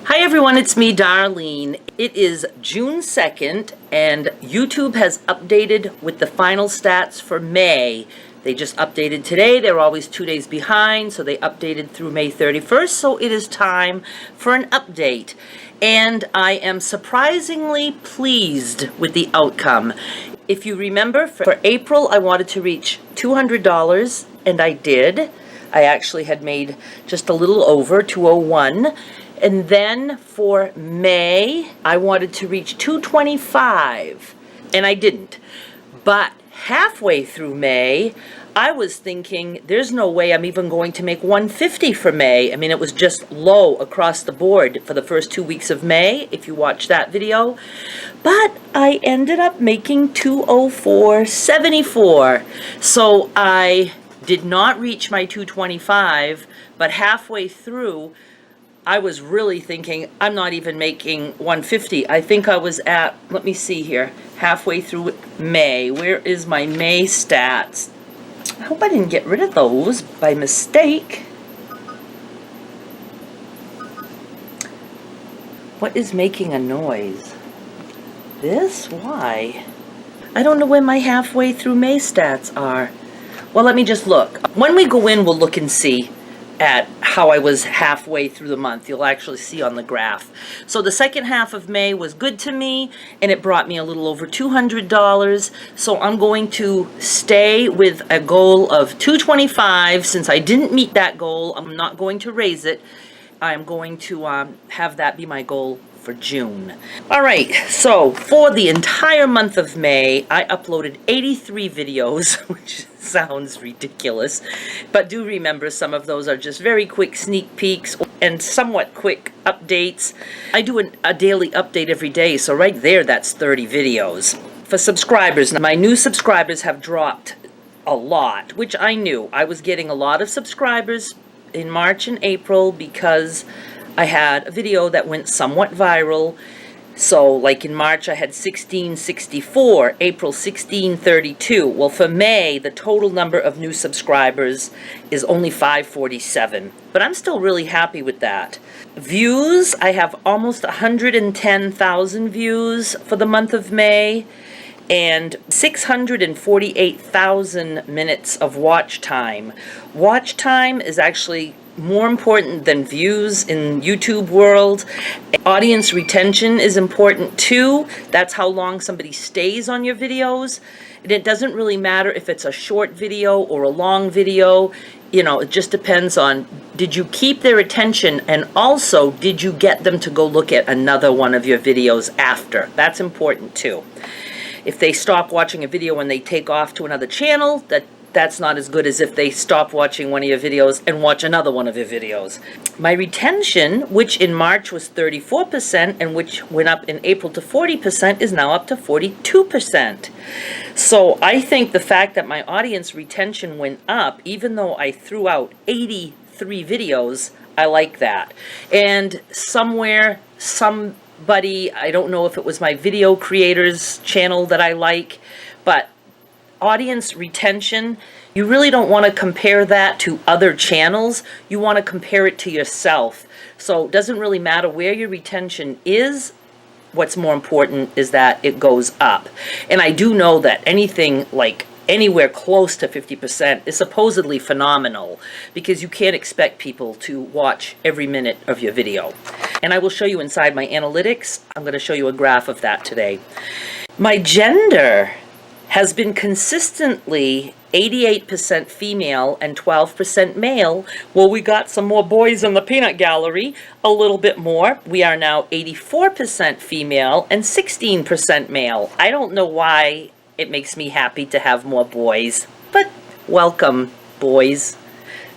Hi everyone, it's me, Darlene. It is June 2nd, and YouTube has updated with the final stats for May. They just updated today. They're always 2 days behind, so they updated through May 31st, so it is time for an update. And I am surprisingly pleased with the outcome. If you remember, for April, I wanted to reach $200, and I did. I actually had made just a little over, 201. And then for May, I wanted to reach 225, and I didn't. But halfway through May, I was thinking, there's no way I'm even going to make 150 for May. I mean, it was just low across the board for the first 2 weeks of May, if you watch that video. But I ended up making 204.74. So I did not reach my 225, but halfway through, I was really thinking, I'm not even making 150. I think I was at, let me see here, halfway through May. Where is my May stats? I hope I didn't get rid of those by mistake. What is making a noise? This? Why? I don't know where my halfway through May stats are. Well, let me just look. When we go in, we'll look and see at how I was halfway through the month. You'll actually see on the graph. So the second half of May was good to me, and it brought me a little over $200. So I'm going to stay with a goal of 225. Since I didn't meet that goal, I'm not going to raise it. I'm going to have that be my goal for June. All right, so for the entire month of May, I uploaded 83 videos, which sounds ridiculous, but do remember some of those are just very quick sneak peeks and somewhat quick updates. I do a daily update every day, so right there, that's 30 videos. For subscribers, now my new subscribers have dropped a lot, which I knew. I was getting a lot of subscribers in March and April because I had a video that went somewhat viral. So like in March I had 1664, April 1632. Well, for May, the total number of new subscribers is only 547. But I'm still really happy with that. Views, I have almost 110,000 views for the month of May, and 648,000 minutes of watch time. Watch time is actually more important than views in YouTube world. Audience retention is important too. That's how long somebody stays on your videos. And it doesn't really matter if it's a short video or a long video. You know, it just depends on, did you keep their attention, and also did you get them to go look at another one of your videos after? That's important too. If they stop watching a video and they take off to another channel, that's not as good as if they stop watching one of your videos and watch another one of your videos. My retention, which in March was 34% and which went up in April to 40%, is now up to 42%. So I think the fact that my audience retention went up, even though I threw out 83 videos, I like that. And somewhere, somebody, I don't know if it was my video creators channel that I like, but audience retention, you really don't want to compare that to other channels. You want to compare it to yourself. So it doesn't really matter where your retention is. What's more important is that it goes up. And I do know that anything like anywhere close to 50% is supposedly phenomenal, because you can't expect people to watch every minute of your video. And I will show you inside my analytics. I'm going to show you a graph of that today. My gender has been consistently 88% female and 12% male. Well, we got some more boys in the peanut gallery, a little bit more. We are now 84% female and 16% male. I don't know why it makes me happy to have more boys, but welcome, boys,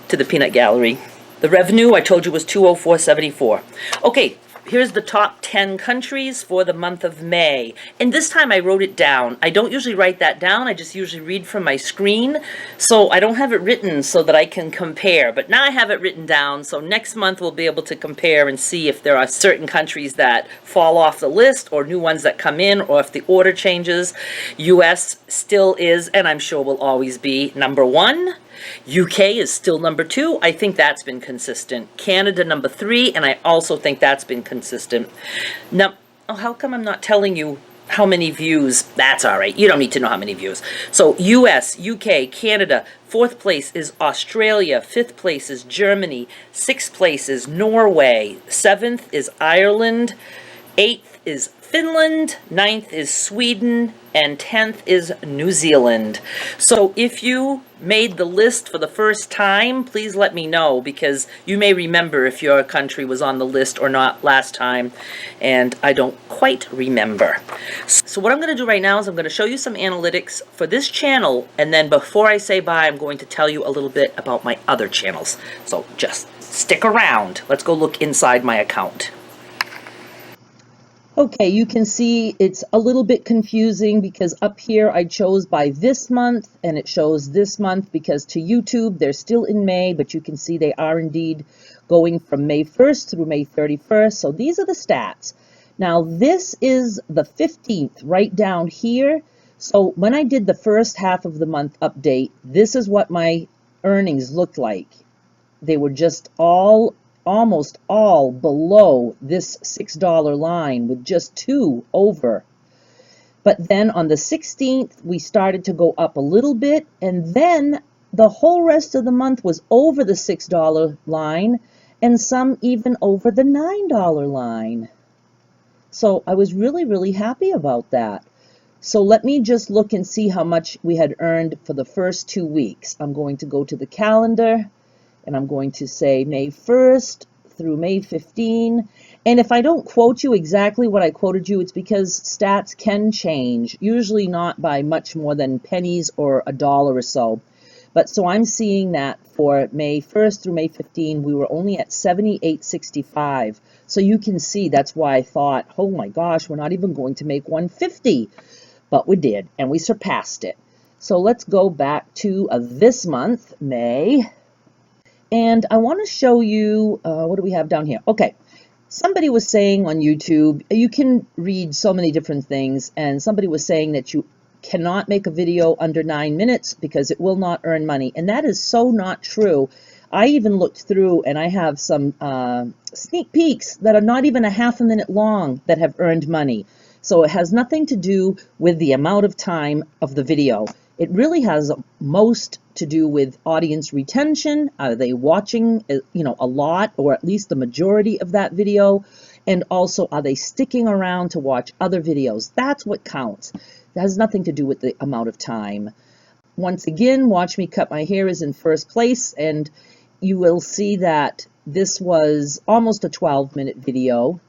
to the peanut gallery. The revenue, I told you, was 204.74. Okay. Here's the top 10 countries for the month of May. And this time I wrote it down. I don't usually write that down. I just usually read from my screen. So I don't have it written so that I can compare. But now I have it written down. So next month we'll be able to compare and see if there are certain countries that fall off the list or new ones that come in, or if the order changes. US still is, and I'm sure will always be, number one. UK is still number 2. I think that's been consistent. Canada number 3, and I also think that's been consistent. Now, how come I'm not telling you how many views? That's all right. You don't need to know how many views. So US, UK, Canada. 4th place is Australia. 5th place is Germany. 6th place is Norway. 7th is Ireland. 8th is Finland. 9th is Sweden. And 10th is New Zealand. So if you made the list for the first time, please let me know, because you may remember if your country was on the list or not last time, and I don't quite remember. So what I'm going to do right now is I'm going to show you some analytics for this channel, and then before I say bye, I'm going to tell you a little bit about my other channels. So just stick around. Let's go look inside my account. Okay, you can see it's a little bit confusing because up here I chose by this month, and it shows this month because to YouTube they're still in May, but you can see they are indeed going from May 1st through May 31st. So these are the stats. Now this is the 15th right down here. So when I did the first half of the month update, this is what my earnings looked like. They were just almost all below this $6 line, with just 2 over. But then on the 16th, we started to go up a little bit, and then the whole rest of the month was over the $6 line, and some even over the $9 line. So I was really happy about that. So let me just look and see how much we had earned for the first 2 weeks. I'm going to go to the calendar, and I'm going to say May 1st through May 15. And if I don't quote you exactly what I quoted you, it's because stats can change, usually not by much more than pennies or $1 or so. But so I'm seeing that for May 1st through May 15, we were only at 78.65. So you can see that's why I thought, oh my gosh, we're not even going to make 150. But we did, and we surpassed it. So let's go back to this month, May. And I want to show you, what do we have down here? Okay, somebody was saying on YouTube, you can read so many different things, and somebody was saying that you cannot make a video under 9 minutes because it will not earn money. And that is so not true. I even looked through, and I have some sneak peeks that are not even a half a minute long that have earned money. So it has nothing to do with the amount of time of the video. It really has most to do with audience retention. Are they watching, a lot, or at least the majority of that video? And also, are they sticking around to watch other videos? That's what counts. That has nothing to do with the amount of time. Once again, Watch Me Cut My Hair is in first place, and you will see that this was almost a 12-minute video.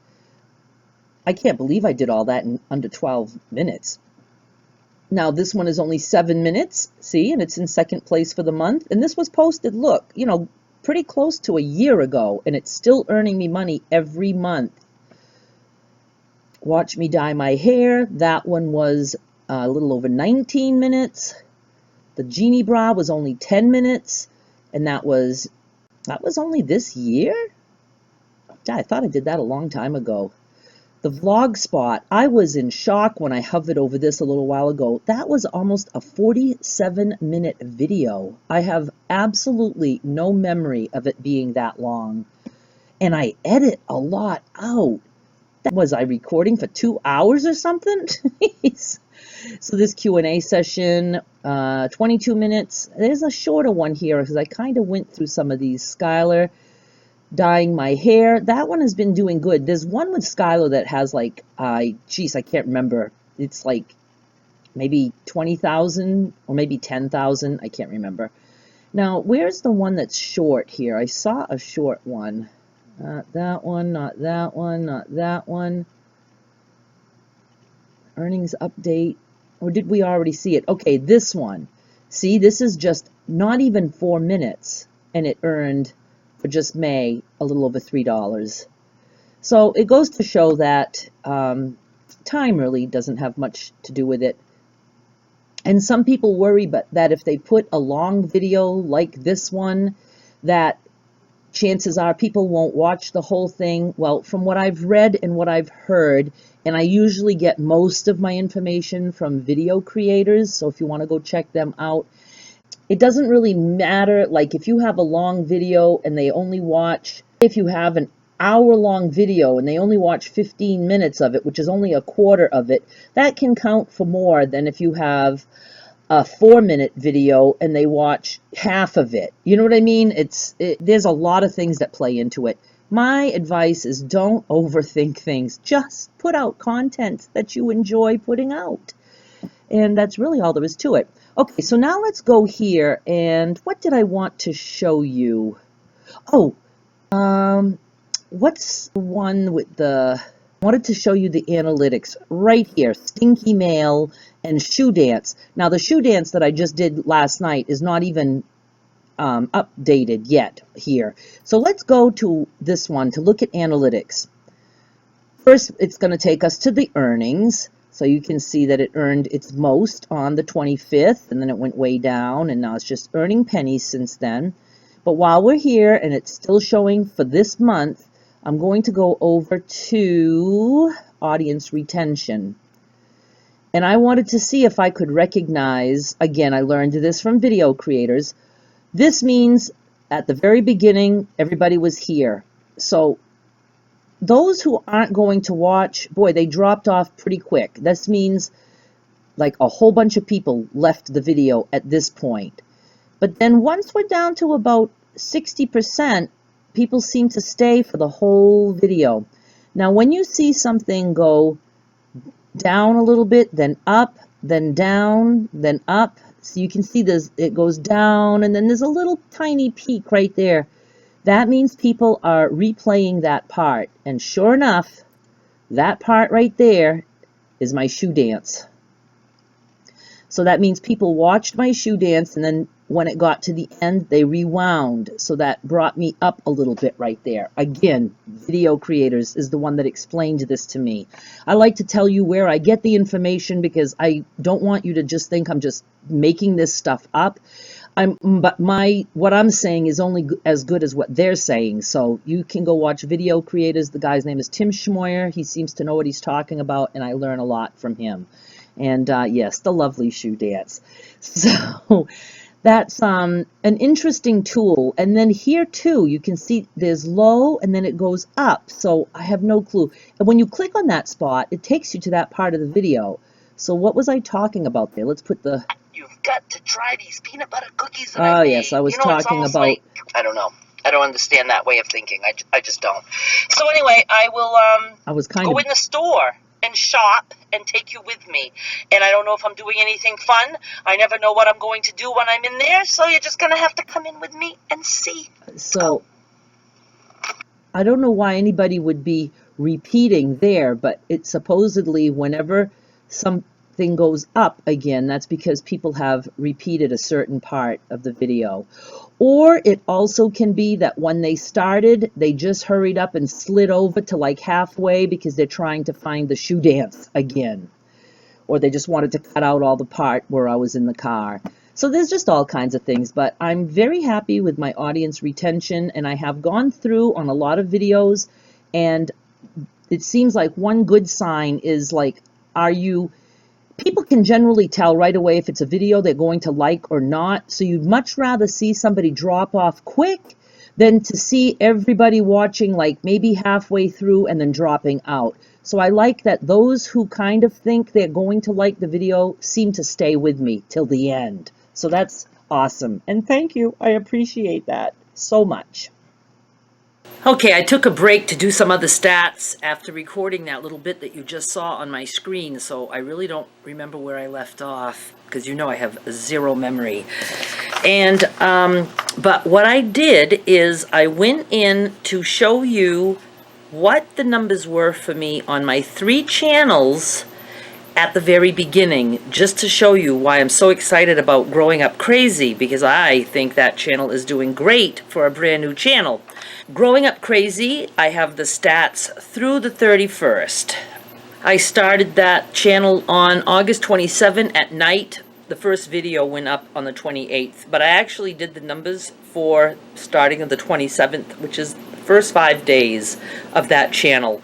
I can't believe I did all that in under 12 minutes. Now this one is only 7 minutes, see, and it's in second place for the month. And this was posted, look, pretty close to a year ago, and it's still earning me money every month. Watch Me Dye My Hair, that one was a little over 19 minutes. The Genie Bra was only 10 minutes, and that was only this year? I thought I did that a long time ago. The vlog spot, I was in shock when I hovered over this a little while ago. That was almost a 47-minute video. I have absolutely no memory of it being that long. And I edit a lot out. Was I recording for 2 hours or something? So this Q&A session, 22 minutes. There's a shorter one here because I kind of went through some of these. Skylar, dyeing my hair. That one has been doing good. There's one with Skylar that has like, I can't remember. It's like maybe 20,000 or maybe 10,000. I can't remember. Now, where's the one that's short here? I saw a short one. Not that one, not that one, not that one. Earnings update. Or did we already see it? Okay, this one. See, this is just not even 4 minutes, and it earned for just May a little over $3. So it goes to show that time really doesn't have much to do with it. And some people worry that if they put a long video like this one, that chances are people won't watch the whole thing. Well, from what I've read and what I've heard, and I usually get most of my information from video creators, so if you want to go check them out, It doesn't really matter, like if you have a long video and they only watch, if you have an hour-long video and they only watch 15 minutes of it, which is only a quarter of it, that can count for more than if you have a 4-minute video and they watch half of it. You know what I mean? There's a lot of things that play into it. My advice is don't overthink things. Just put out content that you enjoy putting out. And that's really all there is to it. Okay, so now let's go here, and what did I want to show you? Oh, what's the one with the... I wanted to show you the analytics right here, Stinky Mail and Shoe Dance. Now, the Shoe Dance that I just did last night is not even updated yet here. So let's go to this one to look at analytics. First, it's going to take us to the earnings. So you can see that it earned its most on the 25th, and then it went way down, and now it's just earning pennies since then. But while we're here, and it's still showing for this month, I'm going to go over to audience retention. And I wanted to see if I could recognize, again, I learned this from video creators. This means at the very beginning, everybody was here. So those who aren't going to watch, boy, they dropped off pretty quick. This means like a whole bunch of people left the video at this point. But then once we're down to about 60%, people seem to stay for the whole video. Now, when you see something go down a little bit, then up, then down, then up, so you can see this, it goes down, and then there's a little tiny peak right there. That means people are replaying that part. And sure enough, that part right there is my shoe dance. So that means people watched my shoe dance, and then when it got to the end, they rewound. So that brought me up a little bit right there. Again, video creators is the one that explained this to me. I like to tell you where I get the information because I don't want you to just think I'm just making this stuff up. But what I'm saying is only as good as what they're saying. So you can go watch video creators. The guy's name is Tim Schmoyer. He seems to know what he's talking about, and I learn a lot from him. And yes, the lovely shoe dance. So that's an interesting tool. And then here too, you can see there's low and then it goes up. So I have no clue. And when you click on that spot, it takes you to that part of the video. So what was I talking about there? Let's put the... You've got to try these peanut butter cookies that I made. Yes, I was talking about... Like, I don't know. I don't understand that way of thinking. I just don't. So anyway, I will go in the store and shop and take you with me. And I don't know if I'm doing anything fun. I never know what I'm going to do when I'm in there. So you're just going to have to come in with me and see. So I don't know why anybody would be repeating there, but it's supposedly whenever something goes up again, that's because people have repeated a certain part of the video. Or it also can be that when they started, they just hurried up and slid over to like halfway because they're trying to find the shoe dance again. Or they just wanted to cut out all the part where I was in the car. So there's just all kinds of things, but I'm very happy with my audience retention, and I have gone through on a lot of videos, and it seems like one good sign is like, people can generally tell right away if it's a video they're going to like or not. So you'd much rather see somebody drop off quick than to see everybody watching like maybe halfway through and then dropping out. So I like that those who kind of think they're going to like the video seem to stay with me till the end. So that's awesome. And thank you. I appreciate that so much. Okay, I took a break to do some other stats after recording that little bit that you just saw on my screen, so I really don't remember where I left off, because you know I have zero memory. And, but what I did is I went in to show you what the numbers were for me on my 3 channels at the very beginning, just to show you why I'm so excited about Growing Up Crazy, because I think that channel is doing great for a brand new channel. Growing Up Crazy, I have the stats through the 31st. I started that channel on August 27 at night. The first video went up on the 28th, but I actually did the numbers for starting of the 27th, which is the first 5 days of that channel.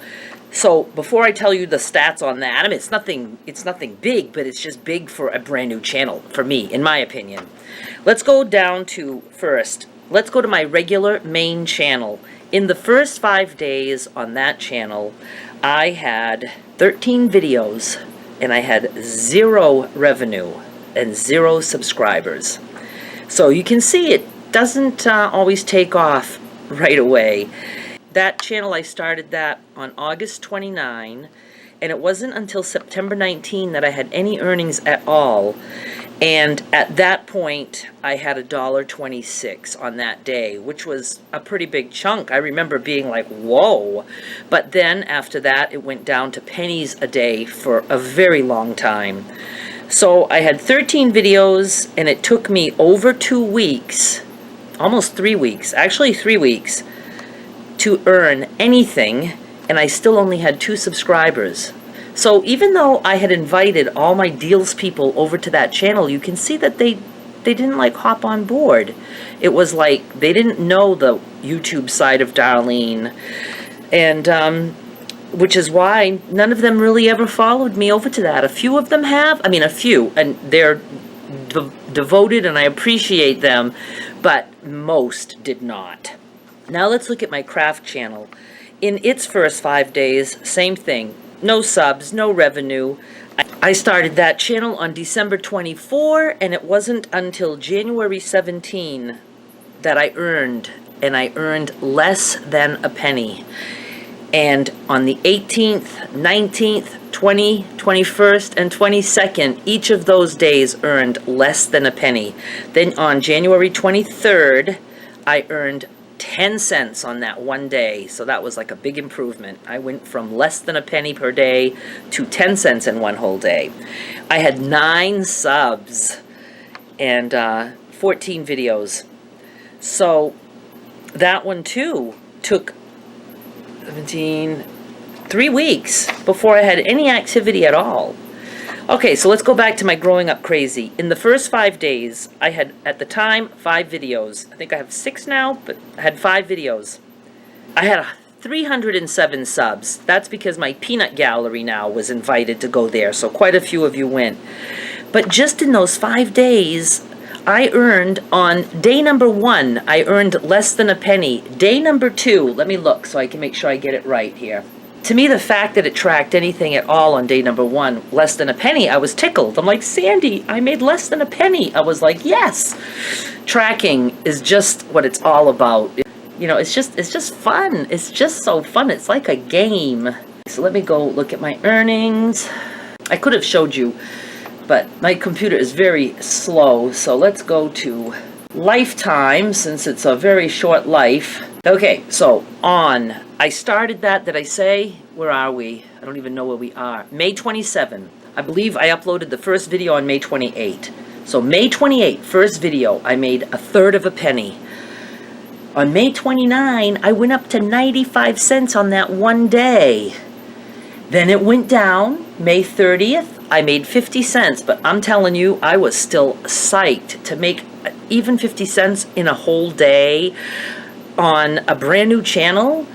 So before I tell you the stats on that, I mean, it's nothing big, but it's just big for a brand new channel, for me, in my opinion. Let's go down to first. Let's go to my regular main channel. In the first 5 days on that channel, I had 13 videos, and I had 0 revenue and 0 subscribers. So you can see it doesn't always take off right away. That channel, I started that on August 29, and it wasn't until September 19 that I had any earnings at all. And at that point, I had $1.26 on that day, which was a pretty big chunk. I remember being like, whoa. But then after that, it went down to pennies a day for a very long time. So I had 13 videos, and it took me over 2 weeks, almost 3 weeks, actually 3 weeks, to earn anything, and I still only had 2 subscribers. So even though I had invited all my deals people over to that channel, you can see that they didn't like hop on board. It was like they didn't know the YouTube side of Darlene, and which is why none of them really ever followed me over to that. A few of them have, I mean a few, and they're devoted and I appreciate them, but most did not. Now let's look at my craft channel. In its first 5 days, same thing. No subs, no revenue. I started that channel on December 24, and it wasn't until January 17 that I earned, and I earned less than a penny. And on the 18th, 19th, 20th, 21st, and 22nd, each of those days earned less than a penny. Then on January 23rd, I earned 10 cents on that one day, so that was like a big improvement. I went from less than a penny per day to 10 cents in one whole day. I had 9 subs and 14 videos. So that one too took 3 weeks before I had any activity at all. Okay, so let's go back to my growing up crazy. In the first 5 days, I had, at the time, 5 videos. I think I have 6 now, but I had 5 videos. I had 307 subs. That's because my peanut gallery now was invited to go there, so quite a few of you went. But just in those 5 days, I earned, on day number 1, I earned less than a penny. Day number 2, let me look so I can make sure I get it right here. To me, the fact that it tracked anything at all on day number 1, less than a penny, I was tickled. I'm like, Sandy, I made less than a penny. I was like, yes. Tracking is just what it's all about. You know, it's just fun. It's just so fun. It's like a game. So let me go look at my earnings. I could have showed you, but my computer is very slow. So let's go to lifetime, since it's a very short life. Okay, so I started that, did I say? Where are we? I don't even know where we are. May 27. I believe I uploaded the first video on May 28. So May 28, first video, I made a third of a penny. On May 29, I went up to 95 cents on that one day. Then it went down. May 30th, I made 50 cents, but I'm telling you, I was still psyched to make even 50 cents in a whole day on a brand new channel.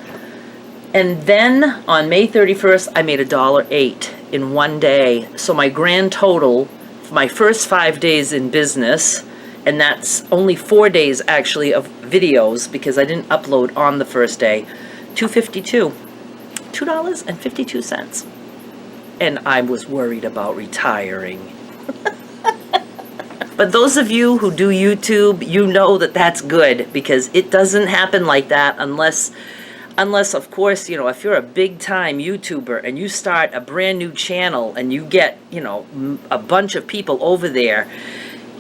And then on May 31st, I made $1.08 in one day. So my grand total for my first 5 days in business, and that's only 4 days actually of videos because I didn't upload on the first day, $2.52. And I was worried about retiring. But those of you who do YouTube, you know that that's good, because it doesn't happen like that unless of course, you know, if you're a big time YouTuber and you start a brand new channel and you get, you know, a bunch of people over there,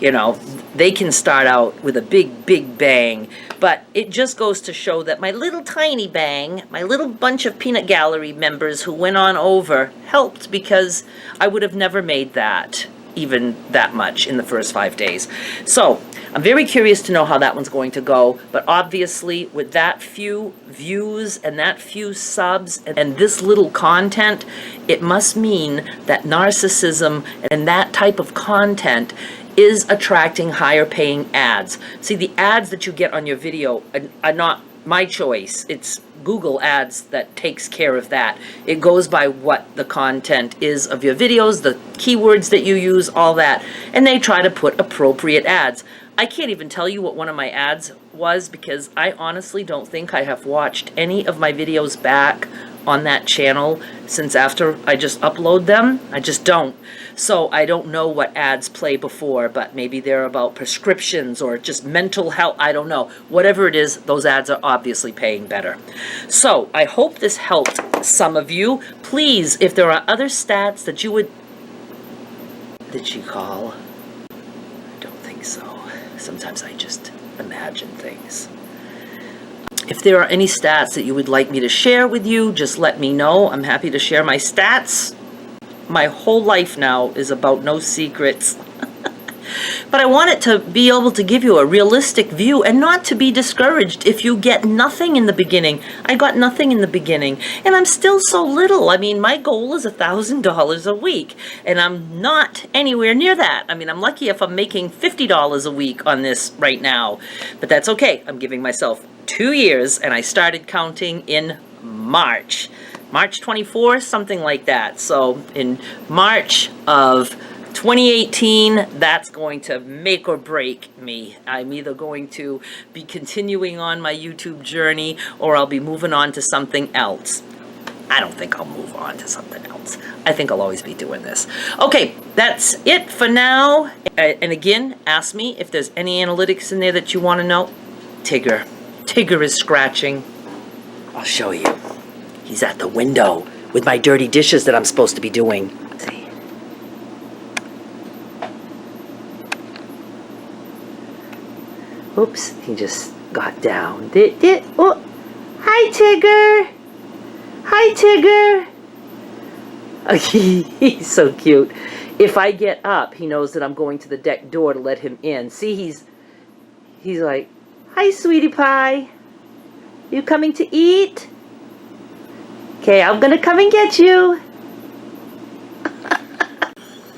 you know, they can start out with a big bang. But it just goes to show that my little tiny bang, my little bunch of Peanut Gallery members who went on over helped, because I would have never made that, even that much in the first 5 days. So I'm very curious to know how that one's going to go, but obviously with that few views and that few subs and this little content, it must mean that narcissism and that type of content is attracting higher paying ads. See, the ads that you get on your video are not my choice. It's Google Ads that takes care of that. It goes by what the content is of your videos, the keywords that you use, all that, and they try to put appropriate ads. I can't even tell you what one of my ads was because I honestly don't think I have watched any of my videos back on that channel since after I just upload them. I just don't. So I don't know what ads play before, but maybe they're about prescriptions or just mental health. I don't know. Whatever it is, those ads are obviously paying better. So I hope this helped some of you. Please, if there are other stats that you would... Did she call? I don't think so. Sometimes I just imagine things. If there are any stats that you would like me to share with you, just let me know. I'm happy to share my stats. My whole life now is about no secrets. But I want it to be able to give you a realistic view and not to be discouraged if you get nothing in the beginning. I got nothing in the beginning, and I'm still so little. I mean, my goal is $1,000 a week, and I'm not anywhere near that. I mean, I'm lucky if I'm making $50 a week on this right now, but that's okay. I'm giving myself 2 years, and I started counting in March 24th, something like that. So in March of 2018, that's going to make or break me. I'm either going to be continuing on my YouTube journey or I'll be moving on to something else. I don't think I'll move on to something else. I think I'll always be doing this. Okay, that's it for now. And again, ask me if there's any analytics in there that you want to know. Tigger. Tigger is scratching. I'll show you. He's at the window with my dirty dishes that I'm supposed to be doing. See? Oops, he just got down. Oh, hi, Tigger. Hi, Tigger. Oh, he's so cute. If I get up, he knows that I'm going to the deck door to let him in. See, he's like, hi, sweetie pie. You coming to eat? Okay, I'm gonna come and get you.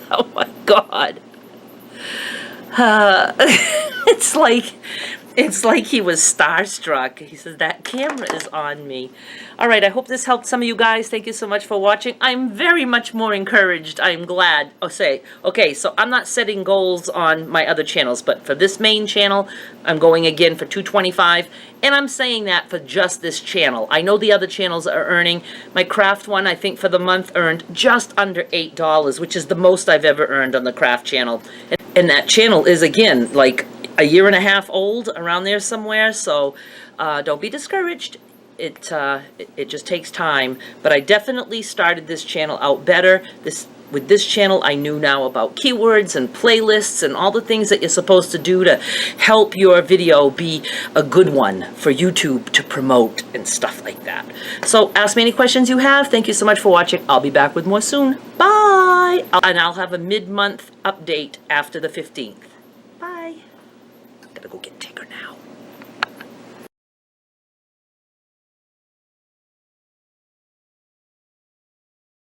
Oh my God. It's like he was starstruck. He says, that camera is on me. All right, I hope this helped some of you guys. Thank you so much for watching. I'm very much more encouraged. I'm glad. Okay, so I'm not setting goals on my other channels, but for this main channel, I'm going again for $225, and I'm saying that for just this channel. I know the other channels are earning. My craft one, I think, for the month earned just under $8, which is the most I've ever earned on the craft channel. And that channel is, again, like a year and a half old, around there somewhere, so don't be discouraged. It just takes time, but I definitely started this channel out better. With this channel, I knew now about keywords and playlists and all the things that you're supposed to do to help your video be a good one for YouTube to promote and stuff like that. So ask me any questions you have. Thank you so much for watching. I'll be back with more soon. Bye! And I'll have a mid-month update after the 15th. Bye. Gotta go get